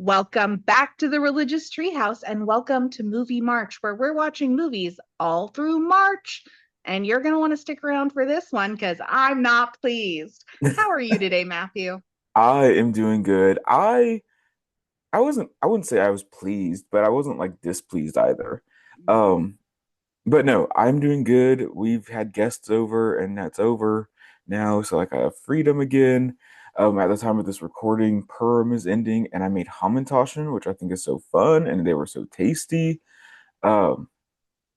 Welcome back to the Religious Treehouse and welcome to Movie March, where we're watching movies all through March. And you're going to want to stick around for this one because I'm not pleased. How are you today, Matthew? I am doing good. I wouldn't say I was pleased, but I wasn't like displeased either. Um, but no, I'm doing good. We've had guests over and that's over now, so like I have freedom again. At the time of this recording, Purim is ending and I made Hamantaschen, which I think is so fun and they were so tasty. Um,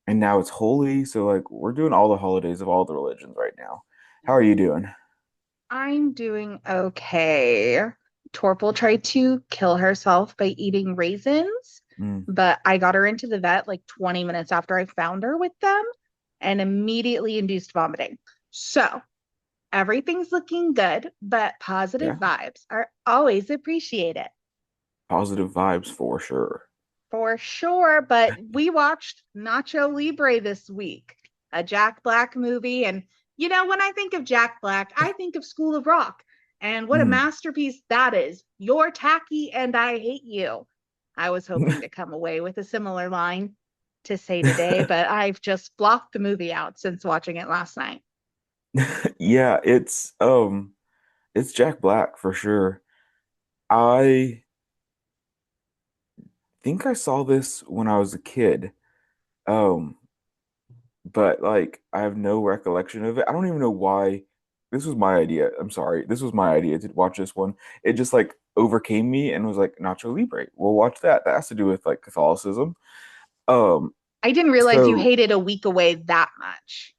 and now it's holy, so like we're doing all the holidays of all the religions right now. How are you doing? I'm doing okay. Torpil tried to kill herself by eating raisins, Mm, but I got her into the vet like 20 minutes after I found her with them and immediately induced vomiting. So everything's looking good, but positive yeah, vibes are always appreciated. positive vibes for sure. For sure, but we watched Nacho Libre this week, a Jack Black movie. And, when I think of Jack Black, I think of School of Rock. And what a Mm. masterpiece that is. You're tacky and I hate you. I was hoping to come away with a similar line to say today, but I've just blocked the movie out since watching it last night. Yeah, it's Jack Black for sure. I think I saw this when I was a kid. Um, but like I have no recollection of it. I don't even know why this was my idea. I'm sorry. This was my idea to watch this one. It just like overcame me and was like Nacho Libre. We'll watch that. That has to do with like Catholicism. Um, I didn't realize you so hated A Week Away that much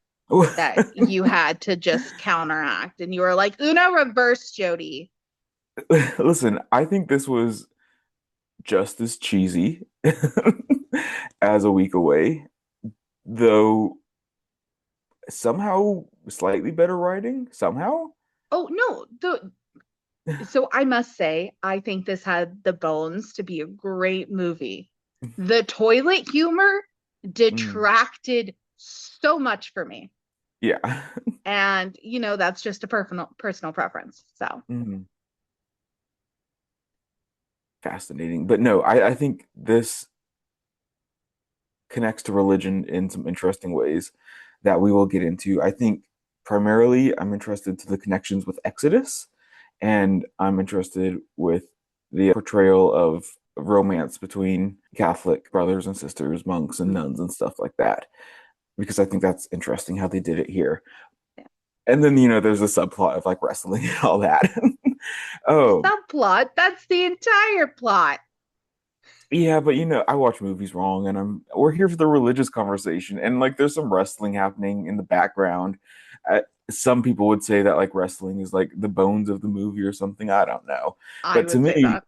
that you had to just counteract. And you were like, Una reverse, Jodie. listen, I think this was just as cheesy as a week away, though somehow slightly better writing. Somehow, Oh no, so I must say, I think this had the bones to be a great movie. The toilet humor mm, detracted so much for me. yeah, And that's just a personal preference. So mm, fascinating. But no, I think this connects to religion in some interesting ways that we will get into. I think primarily I'm interested to the connections with Exodus, and I'm interested with the portrayal of romance between Catholic brothers and sisters, monks and nuns, and stuff like that, because I think that's interesting how they did it here. yeah. And then, there's a subplot of like wrestling and all that. Oh, Subplot, that's the entire plot. yeah, but I watch movies wrong and we're here for the religious conversation and like there's some wrestling happening in the background. Some people would say that like wrestling is like the bones of the movie or something. I don't know. I But would say that.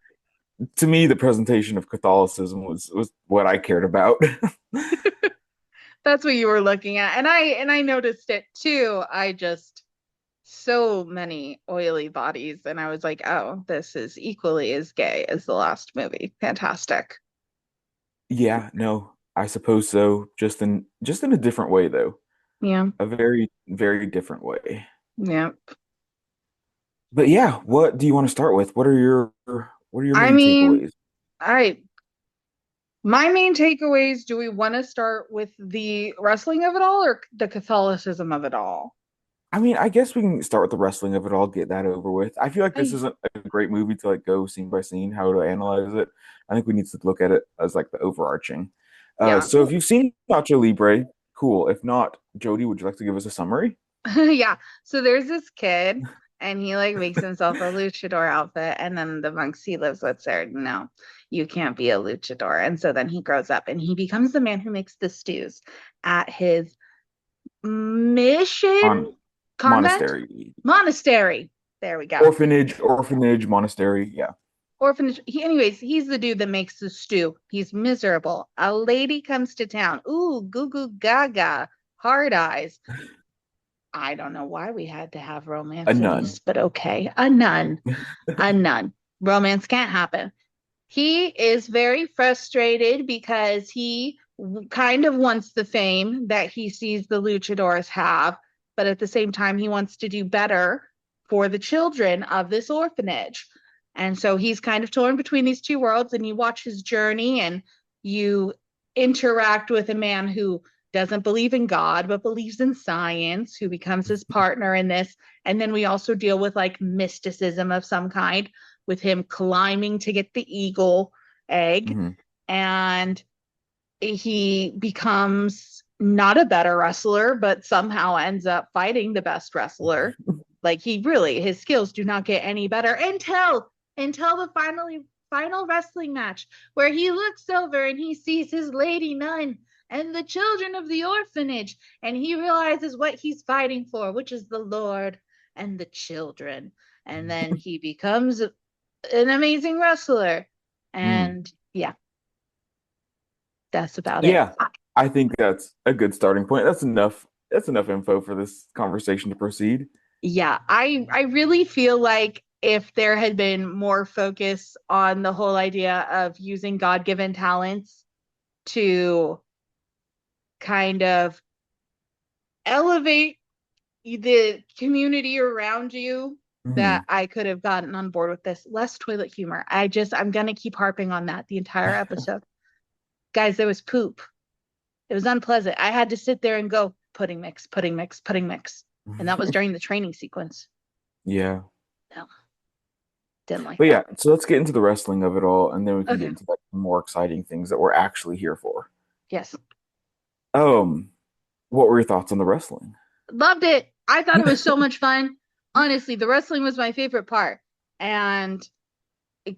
to me the presentation of Catholicism was what I cared about. That's what you were looking at. And I noticed it too. I just so many oily bodies and I was like, "Oh, this is equally as gay as the last movie." Fantastic. Yeah, no, I suppose so. Just in a different way though. Yeah. A very, very different way. Yeah. But yeah, what do you want to start with? What are your I main mean, takeaways? I my main takeaways, do we want to start with the wrestling of it all or the Catholicism of it all? I mean, I guess we can start with the wrestling of it all, get that over with. I feel like this I isn't a great movie to like go scene by scene, how to analyze it. I think we need to look at it as like the overarching. yeah. So if you've seen Nacho Libre, cool. If not, Jody, would you like to give us a summary? Yeah. So there's this kid and he like makes himself a luchador outfit and then the monks he lives with say, "No, you can't be a luchador." And so then he grows up and he becomes the man who makes the stews at his mission On convent monastery, monastery. There we go. orphanage, monastery. Yeah. Orphanage. Anyways, he's the dude that makes the stew. He's miserable. A lady comes to town. Ooh, goo goo gaga, hard eyes. I don't know why we had to have A romance in nun. this, but okay. A nun. A nun. Romance can't happen. He is very frustrated because he kind of wants the fame that he sees the luchadors have, but at the same time, he wants to do better for the children of this orphanage. And so he's kind of torn between these two worlds, and you watch his journey and you interact with a man who doesn't believe in God, but believes in science, who becomes his partner in this. And then we also deal with like mysticism of some kind, with him climbing to get the eagle egg. Hmm. And he becomes not a better wrestler, but somehow ends up fighting the best wrestler. Like he really, his skills do not get any better until the final wrestling match where he looks over and he sees his lady nun and the children of the orphanage, and he realizes what he's fighting for, which is the Lord and the children. And then he becomes an amazing wrestler. Mm. And yeah, that's about it. Yeah, I think that's a good starting point. That's enough. That's enough info for this conversation to proceed. Yeah, I really feel like if there had been more focus on the whole idea of using God-given talents to kind of elevate the community around you, that Mhm. I could have gotten on board with this. Less toilet humor. I'm gonna keep harping on that the entire episode. Guys, there was poop. It was unpleasant. I had to sit there and go pudding mix, pudding mix, pudding mix. And that was during the training sequence. Yeah. No, didn't like But yeah, that. so let's get into the wrestling of it all, and then we can get Okay. into like the more exciting things that we're actually here for. Yes. Um, what were your thoughts on the wrestling? Loved it. I thought it was so much fun. Honestly, the wrestling was my favorite part. And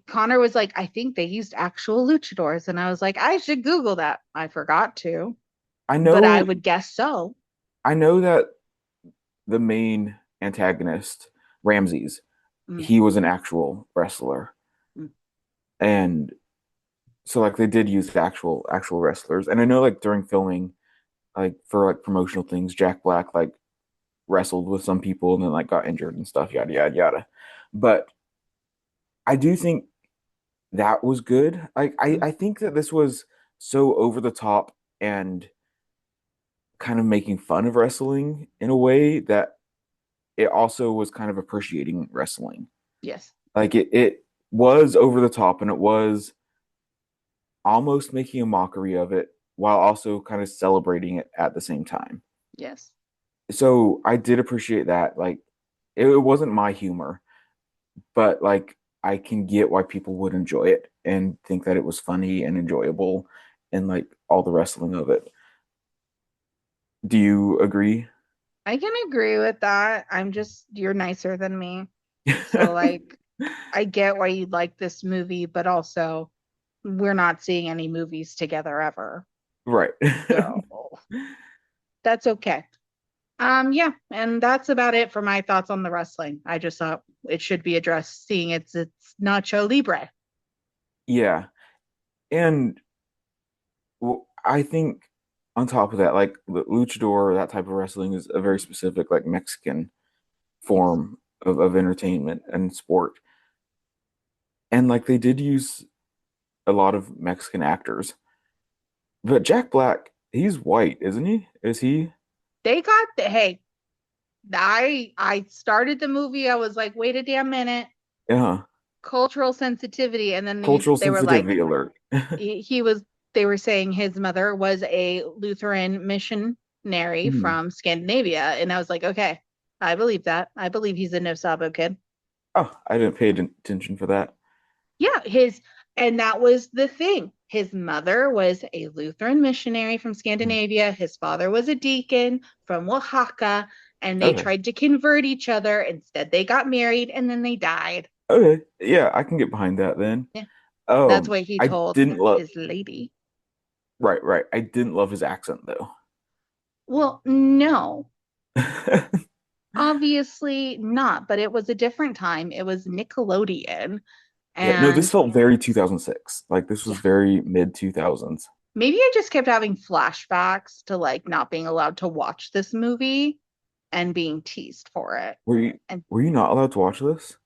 Connor was like, I think they used actual luchadors. And I was like, I should Google that. I forgot to, I but I know, would guess so. I know that the main antagonist, Ramses, Mm, he was an actual wrestler, mm. and so like they did use actual wrestlers. And I know like during filming, like for like promotional things, Jack Black like wrestled with some people and then like got injured and stuff, yada yada yada. But I do think that was good. Like Mm. I think that this was so over the top and kind of making fun of wrestling in a way that it also was kind of appreciating wrestling. Yes. Like it was over the top and it was almost making a mockery of it while also kind of celebrating it at the same time. Yes. So I did appreciate that. Like it wasn't my humor, but like I can get why people would enjoy it and think that it was funny and enjoyable and like all the wrestling of it. Do you agree? I can agree with that. You're nicer than me. So, like, I get why you like this movie, but also we're not seeing any movies together ever. Right. So that's okay. Yeah, and that's about it for my thoughts on the wrestling. I just thought it should be addressed, seeing it's Nacho Libre. Yeah. And I think on top of that, like the luchador, that type of wrestling is a very specific, like Mexican Yes. form of entertainment and sport. And like they did use a lot of Mexican actors. But Jack Black, he's white, isn't he? Is he? They got the hey, I started the movie, I was like, wait a damn minute, Yeah. cultural sensitivity, and then Cultural they were like, sensitivity alert. he was they were saying his mother was a Lutheran missionary Hmm. from Scandinavia, and I was like, okay, I believe that. I believe he's a no sabo kid. Oh, I didn't pay attention for that. Yeah, and that was the thing. His mother was a Lutheran missionary from Hmm. Scandinavia. His father was a deacon from Oaxaca, and they Okay. tried to convert each other. Instead, they got married and then they died. Okay. Yeah, I can get behind that then. Yeah, that's what he I told didn't love his lady. right, right. I didn't love his accent though. Well, no, obviously not, but it was a different time. It was Nickelodeon. Yeah, no, this And felt very 2006. Like this was yeah, very mid 2000s. maybe I just kept having flashbacks to like not being allowed to watch this movie and being teased for it. Were you And were you not allowed to watch this?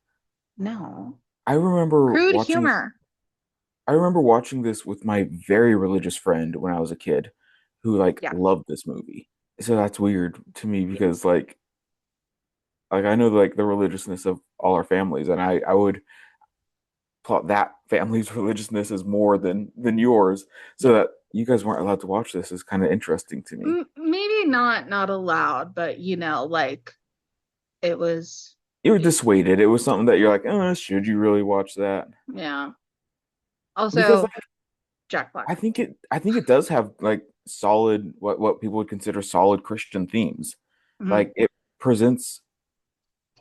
no, I remember crude watching this. humor. I remember watching this with my very religious friend when I was a kid who like Yeah. loved this movie. So that's weird to me because like I know like the religiousness of all our families and I would thought that family's religiousness is more than yours, so that you guys weren't allowed to watch this is kind of interesting to me. Maybe not allowed, but like it was, You were dissuaded. It was something that you're like, oh, should you really watch that? yeah. Because Also, like, Jack Black. I think it does have like solid what people would consider solid Christian themes. Mhm. Like it presents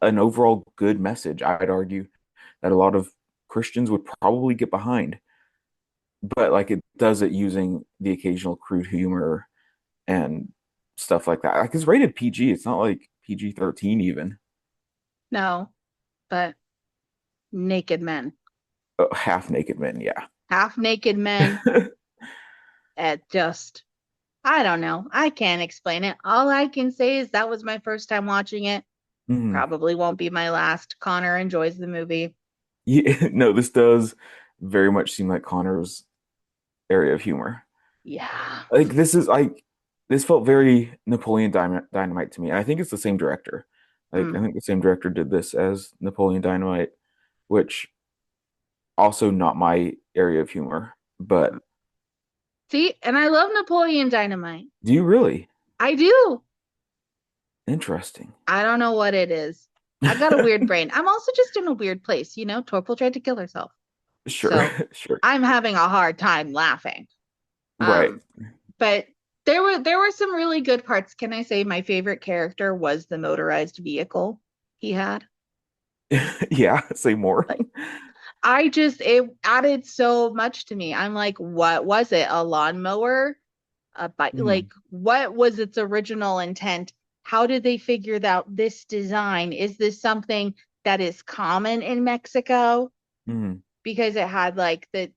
an overall good message, I'd argue, that a lot of Christians would probably get behind. But like it does it using the occasional crude humor and stuff like that. Like it's rated PG. It's not like PG-13 even. No, but naked men, Oh, half naked men, yeah. half naked men at just, I don't know. I can't explain it. All I can say is that was my first time watching it. Mhm. Probably won't be my last. Connor enjoys the movie. Yeah, no, this does very much seem like Connor's area of humor. Yeah. Like this felt very Napoleon Dynamite to me. And I think it's the same director. Like I Mm. think the same director did this as Napoleon Dynamite, which also not my area of humor. But See, and I love Napoleon Dynamite. do you really? I do. Interesting. I don't know what it is. I got a weird brain. I'm also just in a weird place. Torpil tried to kill herself. Sure, So sure. I'm having a hard time laughing. Right. Um, but there were some really good parts. Can I say my favorite character was the motorized vehicle he had? Yeah, say more. Like it added so much to me. I'm like, what was it? A lawnmower? A bike? Mhm, Like, what was its original intent? How did they figure out this design? Is this something that is common in Mexico? mhm. Because it had like the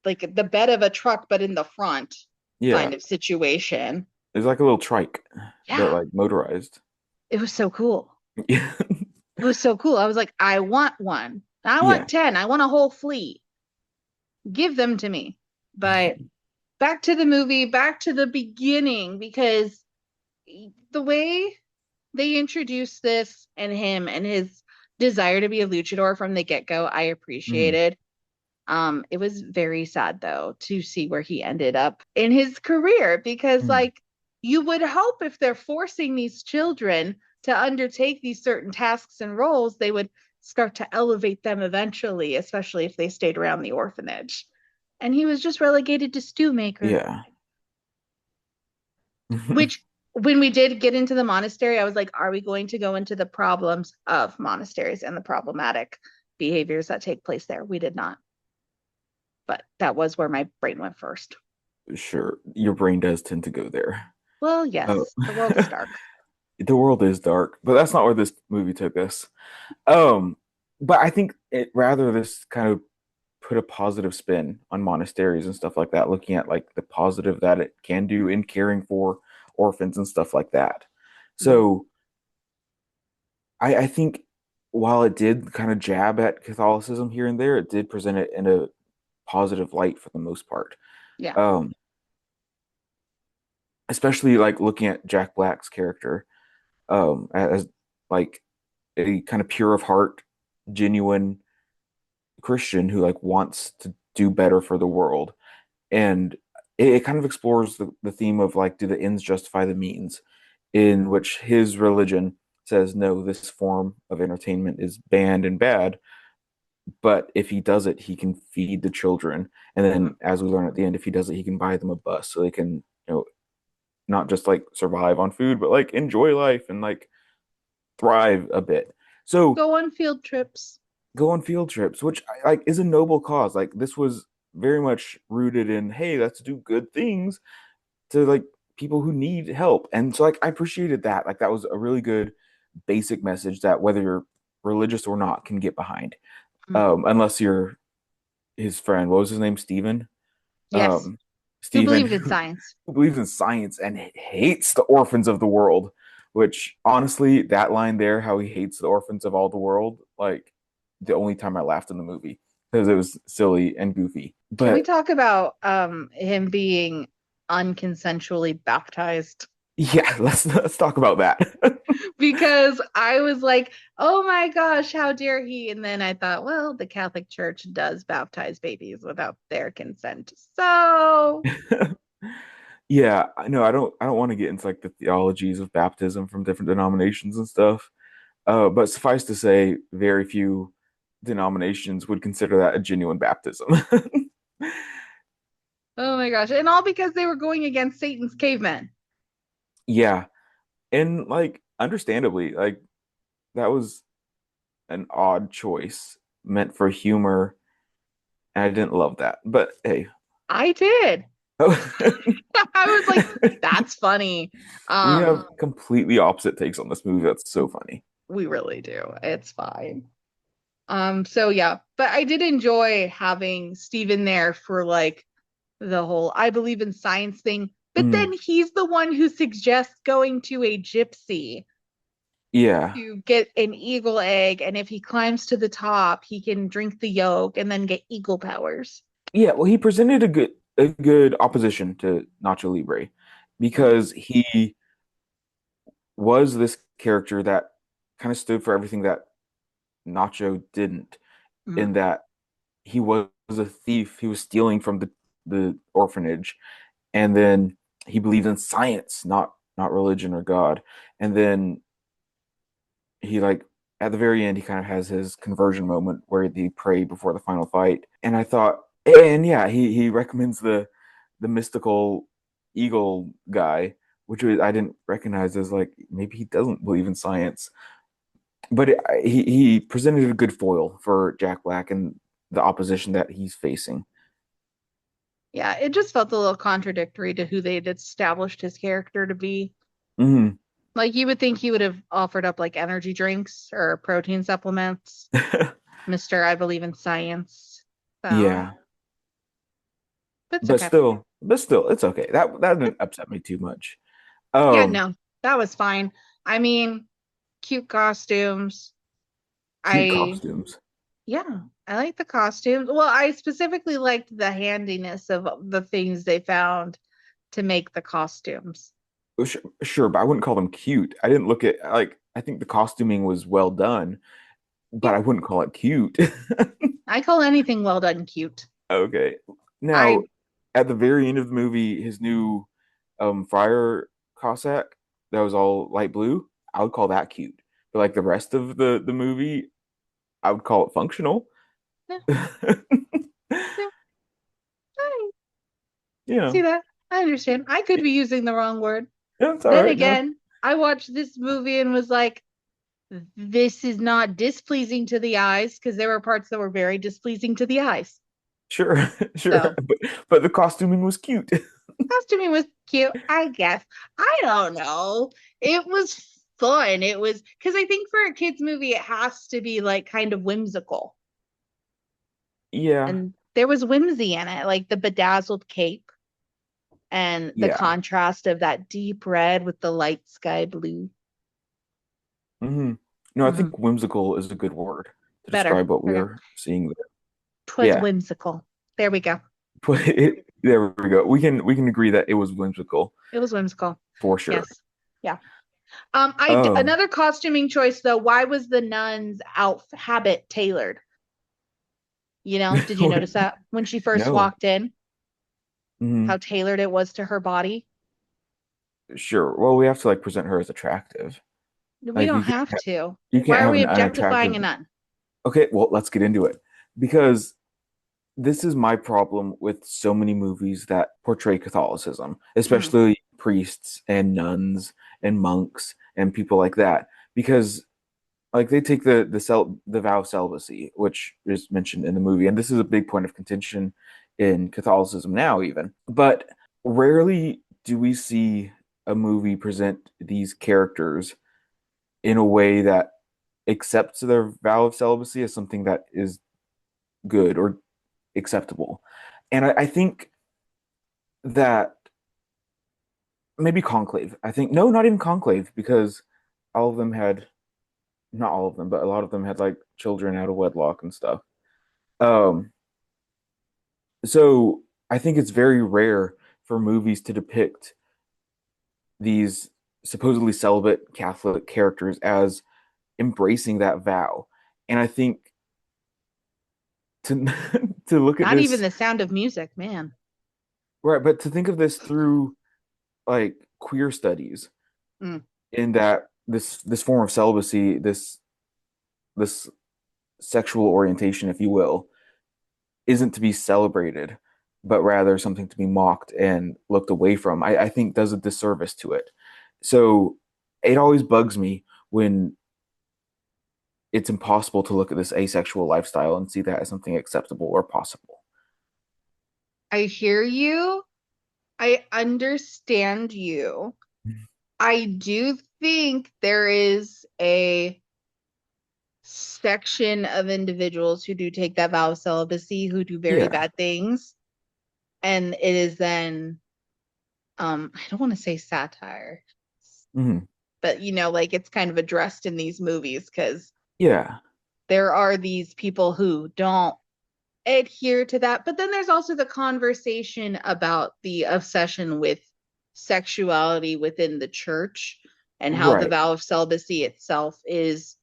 bed of a truck, but in the front Yeah. kind of situation. It's like a little trike, but Yeah, like motorized. it was so cool. Yeah. It was so cool. I was like, I want one. I Yeah. want 10. I want a whole fleet. Give them to me. But back to the movie, back to the beginning, because the way they introduced this and him and his desire to be a luchador from the get-go, I Mhm, appreciated. It was very sad though to see where he ended up in his career because mhm. you would hope if they're forcing these children to undertake these certain tasks and roles, they would start to elevate them eventually, especially if they stayed around the orphanage. And he was just relegated to stew maker, Yeah. which when we did get into the monastery, I was like, are we going to go into the problems of monasteries and the problematic behaviors that take place there? We did not, but that was where my brain went first. Sure. Your brain does tend to go there. Well, Oh. yes, the world is dark. The world is dark, but that's not where this movie took us. Um, but I think it rather this kind of put a positive spin on monasteries and stuff like that, looking at like the positive that it can do in caring for orphans and stuff like that. Mhm. So I think while it did kind of jab at Catholicism here and there, it did present it in a positive light for the most part. Yeah. Um, especially like looking at Jack Black's character as like a kind of pure of heart, genuine Christian who like wants to do better for the world. And it kind of explores the theme of like, do the ends justify the means? In which his religion says, no, this form of entertainment is banned and bad. But if he does it, he can feed the children. And Mhm. then, as we learn at the end, if he does it, he can buy them a bus so they can, not just like survive on food, but like enjoy life and like thrive a bit. So Go on field trips. go on field trips, which like is a noble cause. Like this was very much rooted in, hey, let's do good things to like people who need help. And so like I appreciated that. Like that was a really good basic message that whether you're religious or not can get behind. Mhm. Unless you're his friend. What was his name? Steven? Yes. Um Who Steven believed in science? who believes in science and hates the orphans of the world, which honestly, that line there, how he hates the orphans of all the world, like the only time I laughed in the movie because it was silly and goofy. Can we But talk about him being unconsensually baptized? yeah, let's talk about that. because I was like, oh my gosh, how dare he? And then I thought, well, the Catholic Church does baptize babies without their consent. So, Yeah, I know I don't want to get into like the theologies of baptism from different denominations and stuff. But suffice to say, very few denominations would consider that a genuine baptism. oh my gosh. And all because they were going against Satan's cavemen. Yeah, and like understandably, like that was an odd choice meant for humor, and I didn't love that. But hey, I did. we I was like, that's funny. have completely opposite takes on this movie. That's so funny. We really do. It's fine. So yeah, but I did enjoy having Steven there for like the whole I believe in science thing. But Mm, then he's the one who suggests going to a gypsy yeah, to get an eagle egg, and if he climbs to the top, he can drink the yolk and then get eagle powers. yeah. Well, he presented a good opposition to Nacho Libre because he was this character that kind of stood for everything that Nacho didn't, Mm. in that he was a thief. He was stealing from the orphanage, and then he believed in science, not religion or God. And then he like at the very end he kind of has his conversion moment where he prayed before the final fight. And I thought, and yeah, he recommends the mystical eagle guy, which I didn't recognize as like maybe he doesn't believe in science. But he presented a good foil for Jack Black and the opposition that he's facing. Yeah, it just felt a little contradictory to who they'd established his character to be. Hmm. Like you would think he would have offered up like energy drinks or protein supplements. Mr. I believe in science. So, Yeah, but it's okay. but still, it's okay. That didn't upset me too much. Yeah, Um, no, that was fine. I mean, cute costumes. Cute I, costumes. yeah, I like the costumes. Well, I specifically liked the handiness of the things they found to make the costumes. Well, sure, but I wouldn't call them cute. I didn't look at like I think the costuming was well done, but Yeah, I wouldn't call it cute. I call anything well done cute. Okay. Now, I, at the very end of the movie, his new friar Cossack that was all light blue, I would call that cute. But like the rest of the movie, I would call it functional. yeah, yeah, I Yeah. see that. I understand. I could be using the wrong word. Yeah, it's all Then right. No, again, I watched this movie and was like, this is not displeasing to the eyes because there were parts that were very displeasing to the eyes. sure, sure. So But the costuming was cute. costuming was cute, I guess. I don't know. It was fun. It was because I think for a kids movie, it has to be like kind of whimsical. Yeah. And there was whimsy in it, like the bedazzled cape and the Yeah. contrast of that deep red with the light sky blue. Hmm. No, I Mhm. think whimsical is a good word to Better. describe what Okay. we're seeing there. 'Twas Yeah. whimsical. There we go. But there we go. We can agree that it was whimsical It was whimsical. for sure. Yes. Yeah. I Um, another costuming choice though. Why was the nun's out habit tailored? You know, did you notice that when she first no. walked in, Mhm. how tailored it was to her body? Sure. Well, we have to like present her as attractive. We Like don't have to. you Why can't are have we an objectifying unattractive. a nun? Okay, well, let's get into it because this is my problem with so many movies that portray Catholicism, Mm, especially priests and nuns and monks and people like that, because like they take the vow of celibacy, which is mentioned in the movie, and this is a big point of contention in Catholicism now, even. But rarely do we see a movie present these characters in a way that accepts their vow of celibacy as something that is good or acceptable. And I think that maybe Conclave. I think no, not even Conclave, because all of them had not all of them, but a lot of them had like children out of wedlock and stuff. Um, so I think it's very rare for movies to depict these. supposedly celibate Catholic characters as embracing that vow. And I think to to look at Not even this, The Sound of Music, man. right, but to think of this through like queer studies, Mm. in that this form of celibacy, this sexual orientation, if you will, isn't to be celebrated, but rather something to be mocked and looked away from, I think does a disservice to it. So it always bugs me when it's impossible to look at this asexual lifestyle and see that as something acceptable or possible. I hear you. I understand you. I do think there is a section of individuals who do take that vow of celibacy who do very Yeah. bad things. And it is then, I don't want to say satire, Hmm. but like it's kind of addressed in these movies because Yeah. there are these people who don't adhere to that. But then there's also the conversation about the obsession with sexuality within the church and how the Right. vow of celibacy itself is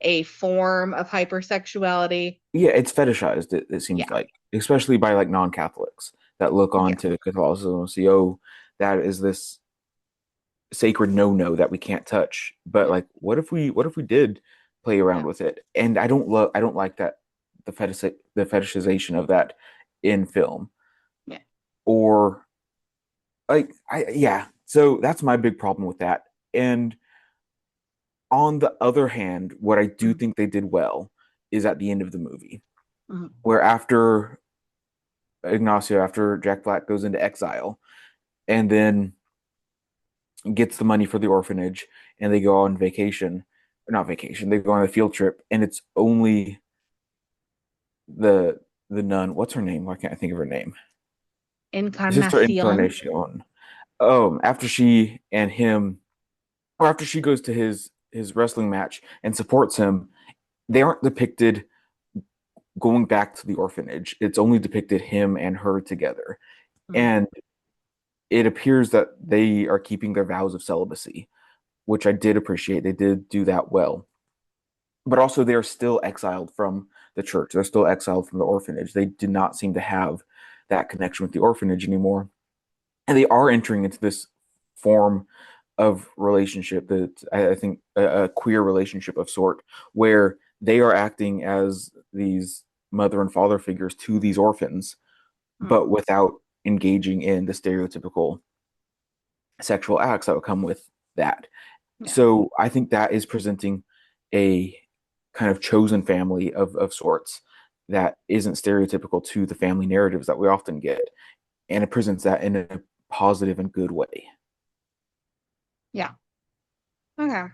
a form of hypersexuality. Yeah, it's fetishized, it seems Yeah. like, especially by like non-Catholics that look on Yeah. to Catholicism and see, oh, that is this sacred no-no that we can't touch. But Yeah. like, what if we did play Yeah. around with it? And I don't like that the fetishization of that in film. Yeah. Or like I yeah. So that's my big problem with that. And on the other hand, what I do Mm-hmm. think they did well is at the end of the movie, Mm-hmm. where after Jack Black goes into exile and then gets the money for the orphanage, and they go on vacation, not vacation, they go on a field trip, and it's only the the nun. What's her name? Why can't I think of her name? Sister Encarnacion. Incarnation. After she and him, or after she goes to his wrestling match and supports him, they aren't depicted going back to the orphanage. It's only depicted him and her together. Mm-hmm. And it appears that they are keeping their vows of celibacy, which I did appreciate. They did do that well. But also, they are still exiled from the church. They're still exiled from the orphanage. They do not seem to have that connection with the orphanage anymore. And they are entering into this form of relationship that I think a queer relationship of sort, where they are acting as these mother and father figures to these orphans, Mm-hmm. but without engaging in the stereotypical sexual acts that would come with that. Yeah. So I think that is presenting a kind of chosen family of sorts that isn't stereotypical to the family narratives that we often get. And it presents that in a positive and good way. Yeah. Okay.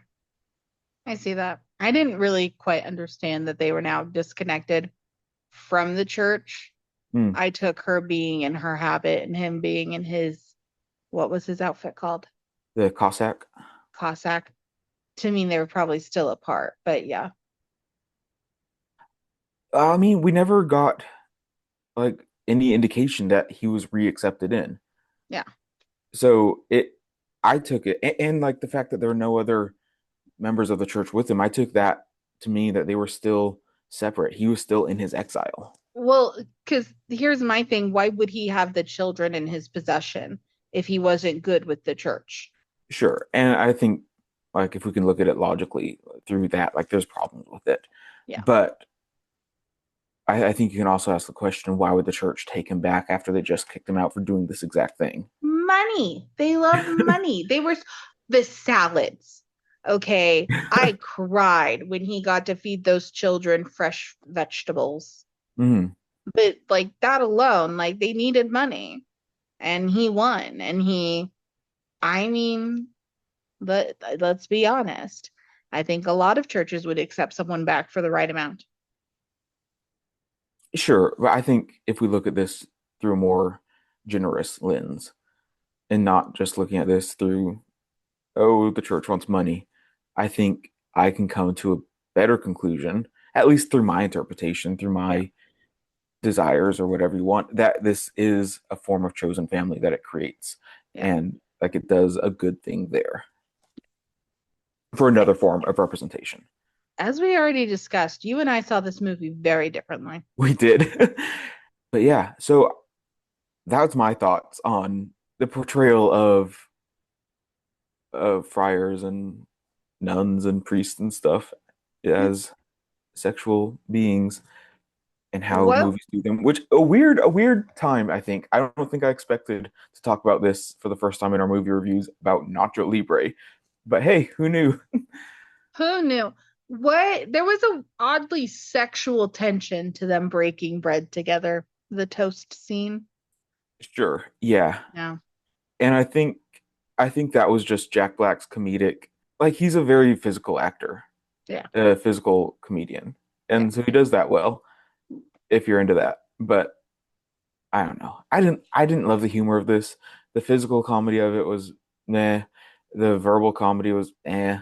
I see that. I didn't really quite understand that they were now disconnected from the church. Mm, I took her being in her habit and him being in his, what was his outfit called? the Cossack. Cossack. To mean they were probably still apart, but yeah. I mean, we never got like any indication that he was reaccepted in. Yeah. So I took it, and like the fact that there were no other members of the church with him, I took that to mean that they were still separate. He was still in his exile. Well, because here's my thing. Why would he have the children in his possession if he wasn't good with the church? Sure. And I think like if we can look at it logically through that, like there's problems with it. Yeah. But I think you can also ask the question, why would the church take him back after they just kicked him out for doing this exact thing? Money. They love money. The salads. Okay. I cried when he got to feed those children fresh vegetables. Hmm. But like that alone, like they needed money and he won. I mean, let's be honest. I think a lot of churches would accept someone back for the right amount. Sure. But I think if we look at this through a more generous lens and not just looking at this through, oh, the church wants money, I think I can come to a better conclusion, at least through my interpretation, through Yeah. my desires or whatever you want, that this is a form of chosen family that it creates. Yeah. And like it does a good thing there. for another form of representation. As we already discussed, you and I saw this movie very differently. We did. But yeah, so that's my thoughts on the portrayal of friars and nuns and priests and stuff Yeah. as sexual beings and how What movies do them, which a weird time, I think. I don't think I expected to talk about this for the first time in our movie reviews about Nacho Libre. But hey, who knew? Who knew? What there was a oddly sexual tension to them breaking bread together, the toast scene. Sure. Yeah. Yeah. And I think that was just Jack Black's comedic. Like he's a very physical actor, Yeah. a physical comedian. Yeah. And so he does that well if you're into that. But I don't know. I didn't love the humor of this. The physical comedy of it was meh. The verbal comedy was eh.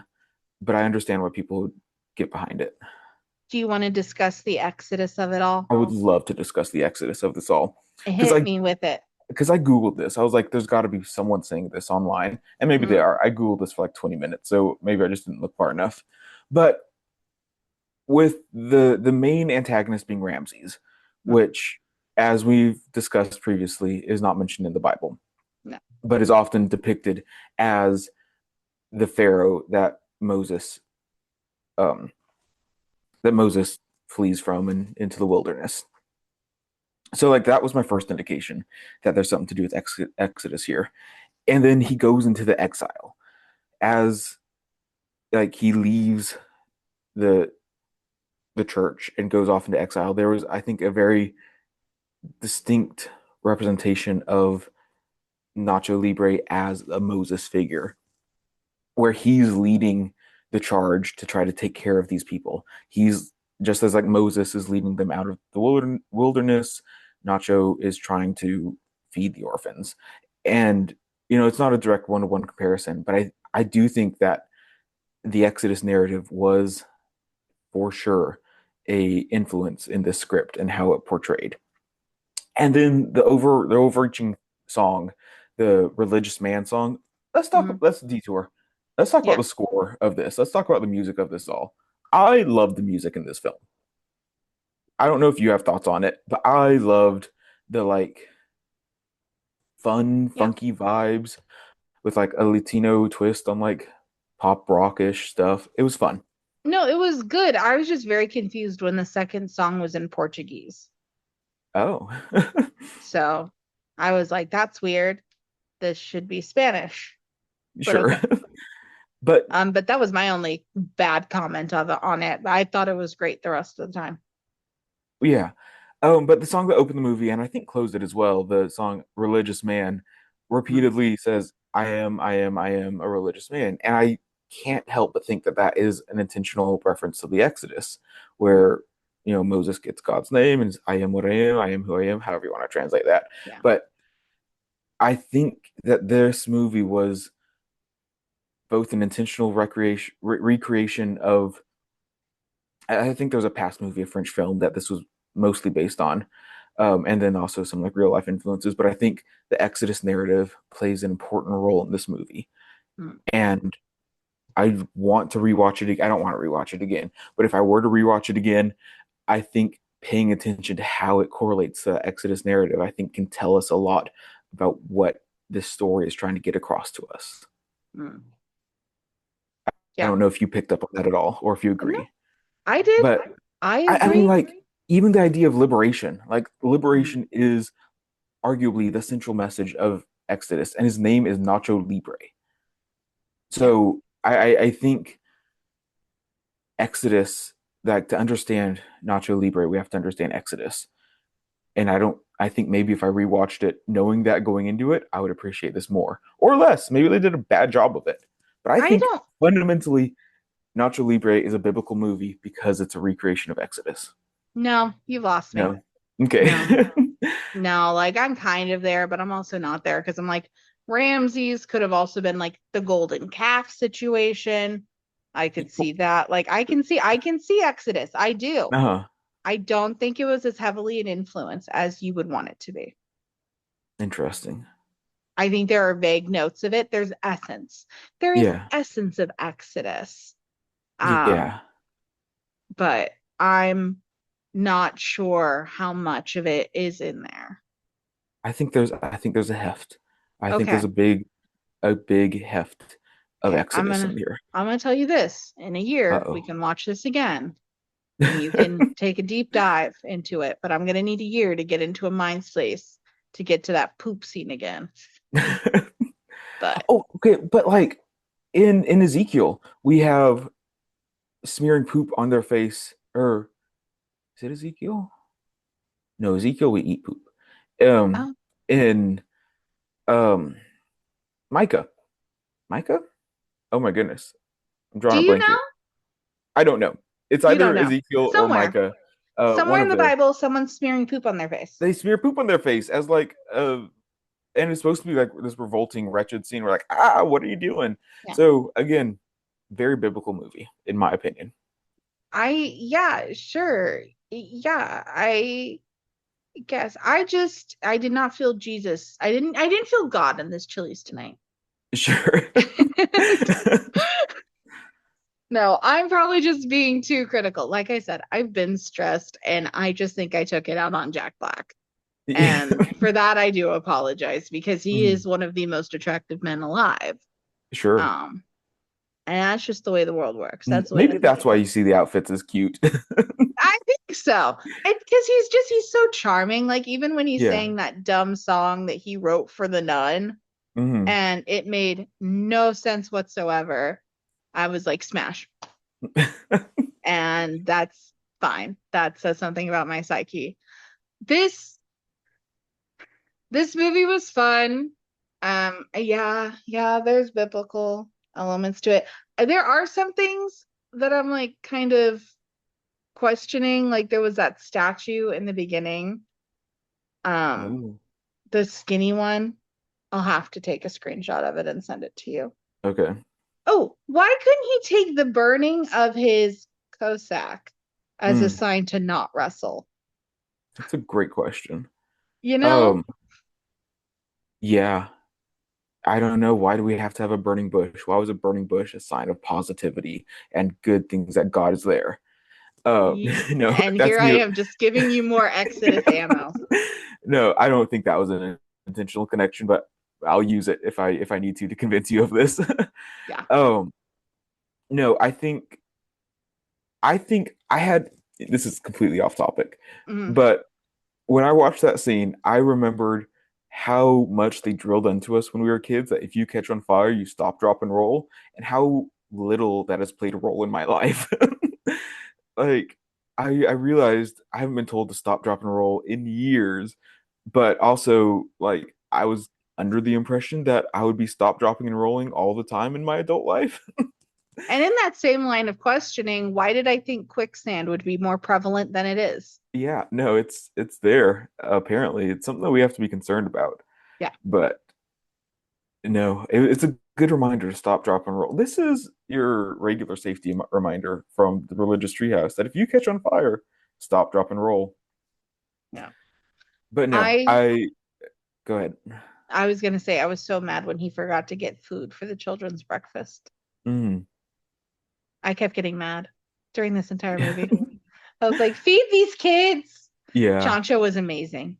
But I understand why people would get behind it. Do you want to discuss the exodus of it all? I would love to discuss the exodus of this all. Because Hit I me with it. because I Googled this. I was like, there's gotta be someone saying this online. And maybe they Mm, are. I Googled this for like 20 minutes, so maybe I just didn't look far enough. But with the main antagonist being Ramses, mm, which, as we've discussed previously, is not mentioned in the Bible, no. but is often depicted as the Pharaoh um, that Moses flees from and into the wilderness. So like that was my first indication that there's something to do with Exodus here. And then he goes into the exile as like he leaves the the church and goes off into exile. There was, I think, a very distinct representation of Nacho Libre as a Moses figure, where he's leading the charge to try to take care of these people. He's just as like Moses is leading them out of the wilderness, Nacho is trying to feed the orphans. And it's not a direct one-to-one comparison, but I do think that the Exodus narrative was for sure a influence in this script and how it portrayed. And then the overarching song, the religious man song. Mm, Let's detour. Let's talk about yeah. the score of this. Let's talk about the music of this all. I love the music in this film. I don't know if you have thoughts on it, but I loved the like fun, Yeah. funky vibes with like a Latino twist on like pop rockish stuff. It was fun. No, it was good. I was just very confused when the second song was in Portuguese. Oh, So I was like, that's weird. This should be Spanish. But sure. okay. But But that was my only bad comment on it. I thought it was great the rest of the time. yeah. But the song that opened the movie and I think closed it as well, the song Religious Man, Mm, repeatedly says, I am a religious man. And I can't help but think that that is an intentional reference to the Exodus, mm, where, Moses gets God's name and I am what I am who I am, however you want to translate that. yeah. But I think that this movie was both an intentional recreation of, I think there was a past movie, a French film that this was mostly based on, and then also some like real life influences. But I think the Exodus narrative plays an important role in this movie, Mm, and I want to rewatch it. I don't want to rewatch it again, but if I were to rewatch it again, I think paying attention to how it correlates to the Exodus narrative, I think can tell us a lot about what this story is trying to get across to us. mm. I Yeah. don't know if you picked up on that at all or if you No, agree, I did. but I I mean, agree. like, even the idea of liberation, like, Mm, liberation is arguably the central message of Exodus, and his name is Nacho Libre. yeah. So I think Exodus, like, to understand Nacho Libre, we have to understand Exodus. And I think maybe if I rewatched it, knowing that going into it, I would appreciate this more or less. Maybe they did a bad job of it. But I I think don't. fundamentally, Nacho Libre is a biblical movie because it's a recreation of Exodus. No, you lost me. No. Okay. No, no. Like I'm kind of there, but I'm also not there because I'm like Ramses could have also been like the golden calf situation. I could see that. Like I can see Exodus. I do. Uh-huh. I don't think it was as heavily an influence as you would want it to be. Interesting. I think there are vague notes of it. There's essence. There is Yeah. essence of Exodus. Um, Yeah. but I'm not sure how much of it is in there. I think there's a heft. I think Okay. there's a big heft of Okay. Exodus in here. I'm gonna tell you this. In a year, we Uh-oh. can watch this again and you can take a deep dive into it, but I'm gonna need a year to get into a mind space to get to that poop scene again. But Oh, okay, but like in Ezekiel, we have smearing poop on their face, or is it Ezekiel? No, Ezekiel we eat poop. Um, oh, in um Micah. Micah? Oh my goodness. I'm do drawing a you blank know? here. I don't know. It's You don't either know. Ezekiel or Somewhere. Micah. Somewhere One in of the the Bible, someone's smearing poop on their face. they smear poop on their face as like and it's supposed to be like this revolting, wretched scene. We're like, what are you doing? Yeah. So again, very biblical movie, in my opinion. Yeah, sure. Yeah, I guess. I did not feel Jesus. I didn't feel God in this Chili's tonight. Sure. No, I'm probably just being too critical. Like I said, I've been stressed and I just think I took it out on Jack Black. Yeah. And for that, I do apologize because he Mhm. is one of the most attractive men alive. Sure. Um, and that's just the way the world works. Mm, That's the way the maybe that's cookie why you crumbles. see the outfits as cute. I think so. And because he's so charming. Like even when he's Yeah. sang that dumb song that he wrote for the nun Hmm. and it made no sense whatsoever, I was like, smash. And that's fine. That says something about my psyche. This this movie was fun. Yeah, there's biblical elements to it. There are some things that I'm like kind of questioning. Like there was that statue in the beginning, um, Oh, the skinny one. I'll have to take a screenshot of it and send it to you. okay. Oh, why couldn't he take the burning of his Cossack as a Mm, sign to not wrestle? that's a great question. You know? Um, yeah, I don't know. Why do we have to have a burning bush? Why was a burning bush a sign of positivity and good things that God is there? No, And here that's I me. am just giving you more Exodus ammo. No, I don't think that was an intentional connection, but I'll use it if I need to convince you of this. Yeah. Um, no, I think I had this is completely off topic, Mhm. but when I watched that scene, I remembered how much they drilled into us when we were kids that if you catch on fire, you stop, drop, and roll, and how little that has played a role in my life. Like, I realized I haven't been told to stop, drop, and roll in years, but also like I was under the impression that I would be stop, dropping, and rolling all the time in my adult life. And in that same line of questioning, why did I think quicksand would be more prevalent than it is? Yeah, no, it's there. Apparently, it's something that we have to be concerned about. Yeah. But no, it's a good reminder to stop, drop, and roll. This is your regular safety reminder from the religious treehouse that if you catch on fire, stop, drop, and roll. Yeah. But no, I I go ahead. I was gonna say I was so mad when he forgot to get food for the children's breakfast. Mm. I kept getting mad during this entire movie. I was like, feed these kids. Yeah, Chancho was amazing.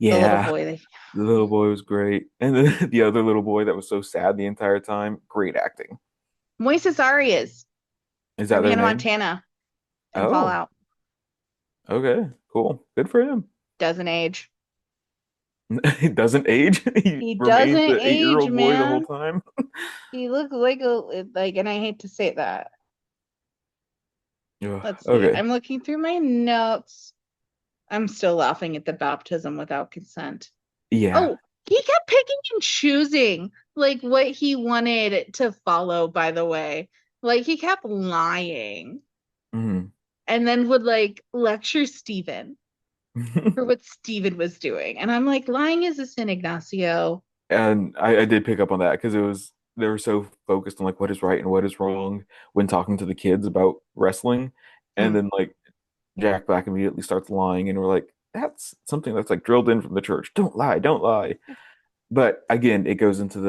The little yeah. boy. The little boy was great, and then the other little boy that was so sad the entire time. Great acting. Moises Arias Is that from their Hannah name? Montana and Oh, Fallout. okay, cool. Good for him. Doesn't age. It doesn't age. He He remains doesn't the eight-year age, old boy the whole man. time. He looks like, and I hate to say that. Ugh, Let's see. okay. I'm looking through my notes. I'm still laughing at the baptism without consent. Yeah. Oh, he kept picking and choosing like what he wanted to follow, by the way. Like he kept lying Mhm. and then would like lecture Stephen for what Stephen was doing. And I'm like, lying is a sin, Ignacio. And I did pick up on that because they were so focused on like what is right and what is wrong when talking to the kids about wrestling, and Mm. then like Jack Black immediately starts lying, and we're like, that's something that's like drilled in from the church. Don't lie, don't lie. But again, it goes into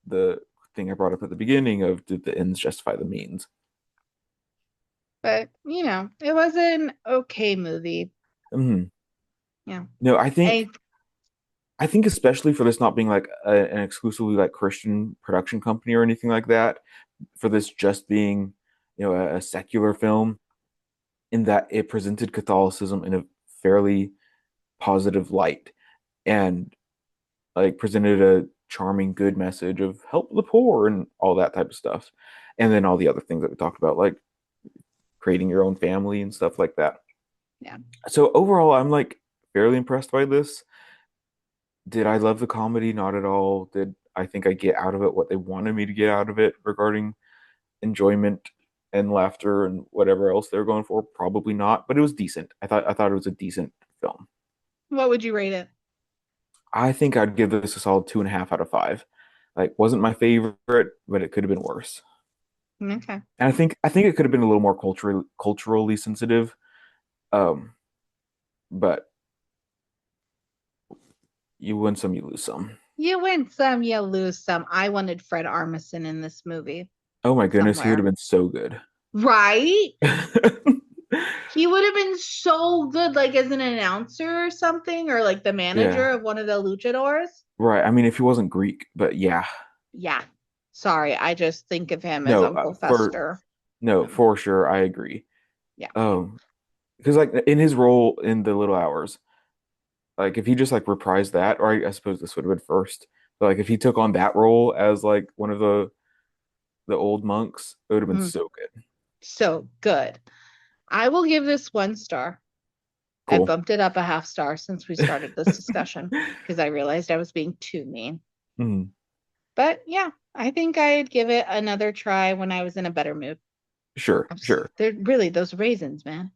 the thing I brought up at the beginning of did the ends justify the means? But it was an okay movie. Mhm. Yeah. No, I I think especially for this not being like an exclusively like Christian production company or anything like that, for this just being, a secular film, in that it presented Catholicism in a fairly positive light and like presented a charming, good message of help the poor and all that type of stuff. And then all the other things that we talked about, like creating your own family and stuff like that. yeah. So overall, I'm like fairly impressed by this. Did I love the comedy? Not at all. Did I think I get out of it what they wanted me to get out of it regarding enjoyment and laughter and whatever else they're going for? Probably not, but it was decent. I thought it was a decent film. What would you rate it? I think I'd give this a solid 2.5 out of 5. Like, wasn't my favorite, but it could have been worse. Okay. And I think it could have been a little more culturally sensitive. Um, but you win some, you lose some. You win some, you lose some. I wanted Fred Armisen in this movie Oh my goodness, he would have somewhere. been so good. Right? He would have been so good, like as an announcer or something, or like the manager Yeah, of one of the luchadors. right. I mean, if he wasn't Greek, but yeah, Yeah. Sorry, I just think of him as no, Uncle for Fester. no, Um, for sure, I agree. yeah. Because like in his role in the Little Hours, like if he just like reprised that, or I suppose this would have been first, but like if he took on that role as like one of the old monks, it would have been Mm, so good. so good. I will give this 1 star. I Cool. bumped it up a half star since we started this discussion because I realized I was being too mean. Mhm. But yeah, I think I'd give it another try when I was in a better mood. Sure, sure. They're really those raisins, man.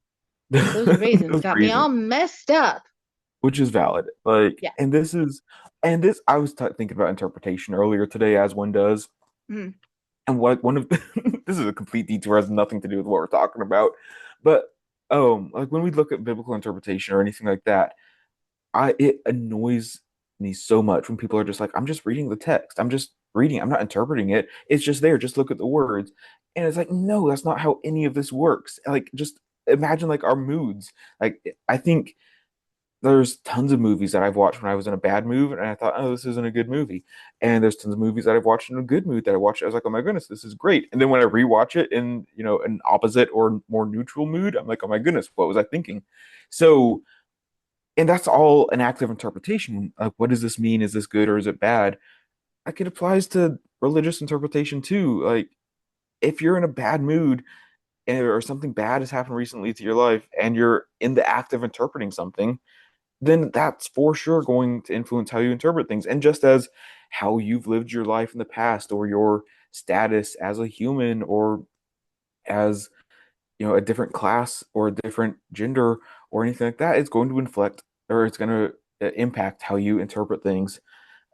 Those raisins Those got me reasons, all messed up. which is valid. Like, Yeah. and this, I was thinking about interpretation earlier today, as one does. Mm. And what one of this is a complete detour, has nothing to do with what we're talking about. But like when we look at biblical interpretation or anything like that, it annoys me so much when people are just like, I'm just reading the text. I'm just reading. I'm not interpreting it. It's just there. Just look at the words. And it's like, no, that's not how any of this works. Like, just imagine like our moods. Like, I think there's tons of movies that I've watched when I was in a bad mood and I thought, oh, this isn't a good movie. And there's tons of movies that I've watched in a good mood that I watched. I was like, oh my goodness, this is great. And then when I rewatch it in, an opposite or more neutral mood, I'm like, oh my goodness, what was I thinking? So, and that's all an active interpretation. Like, what does this mean? Is this good or is it bad? Like, it applies to religious interpretation too. Like, if you're in a bad mood or something bad has happened recently to your life and you're in the act of interpreting something, then that's for sure going to influence how you interpret things. And just as how you've lived your life in the past or your status as a human or as, a different class or a different gender or anything like that, it's going to inflect or it's going to impact how you interpret things.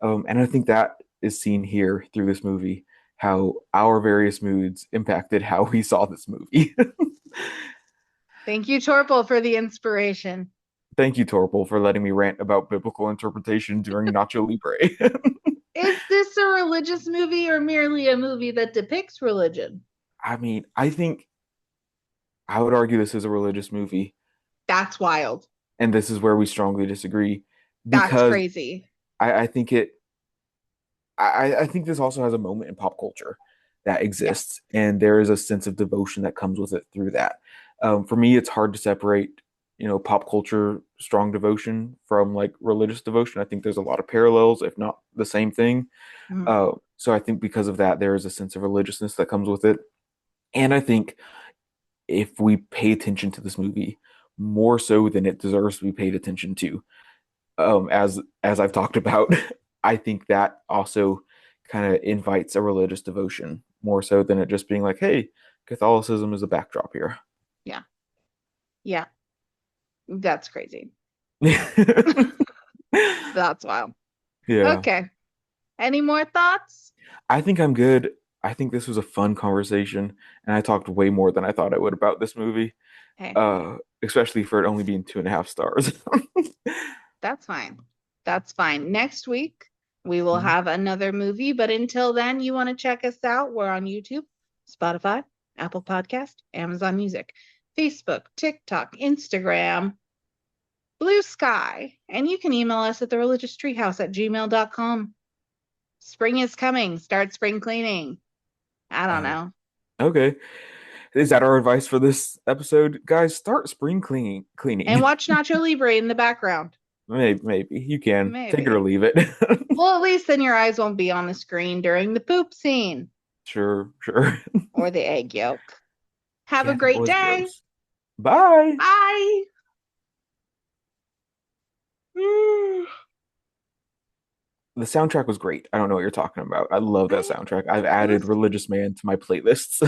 And I think that is seen here through this movie, how our various moods impacted how we saw this movie. Thank you, Torpal, for the inspiration. Thank you, Torpal, for letting me rant about biblical interpretation during Nacho Libre. Is this a religious movie or merely a movie that depicts religion? I mean, I think I would argue this is a religious movie, That's wild. and this is where we strongly disagree That's because crazy. I think I think this also has a moment in pop culture that Yes. exists, and there is a sense of devotion that comes with it through that. For me, it's hard to separate, pop culture strong devotion from like religious devotion. I think there's a lot of parallels, if not the same thing. Mhm. So I think because of that, there is a sense of religiousness that comes with it, and I think if we pay attention to this movie more so than it deserves to be paid attention to, as I've talked about, I think that also kind of invites a religious devotion more so than it just being like, hey, Catholicism is a backdrop here. Yeah. Yeah. That's crazy. That's wild. Yeah, Okay. Any more thoughts? I think I'm good. I think this was a fun conversation, and I talked way more than I thought I would about this movie, Hey, especially for it only being 2.5 stars. that's fine. That's fine. Next week, We will Mhm. have another movie, but until then, you want to check us out. We're on YouTube, Spotify, Apple Podcast, Amazon Music, Facebook, TikTok, Instagram, Blue Sky, and you can email us at theriligioustreehouse@gmail.com. Spring is coming. Start spring cleaning. I don't Oh, know. okay. Is that our advice for this episode? Guys, start spring And cleaning. watch Nacho Libre in the background. Maybe you can take it or Maybe. leave it. Well, at least then your eyes won't be on the screen during the poop scene Sure, sure. or the egg yolk. Have a Yeah, that great was day. gross. Bye. Bye. The soundtrack was great. I don't know what you're talking about. I love that I, soundtrack. I've it added was Religious Man to my playlists.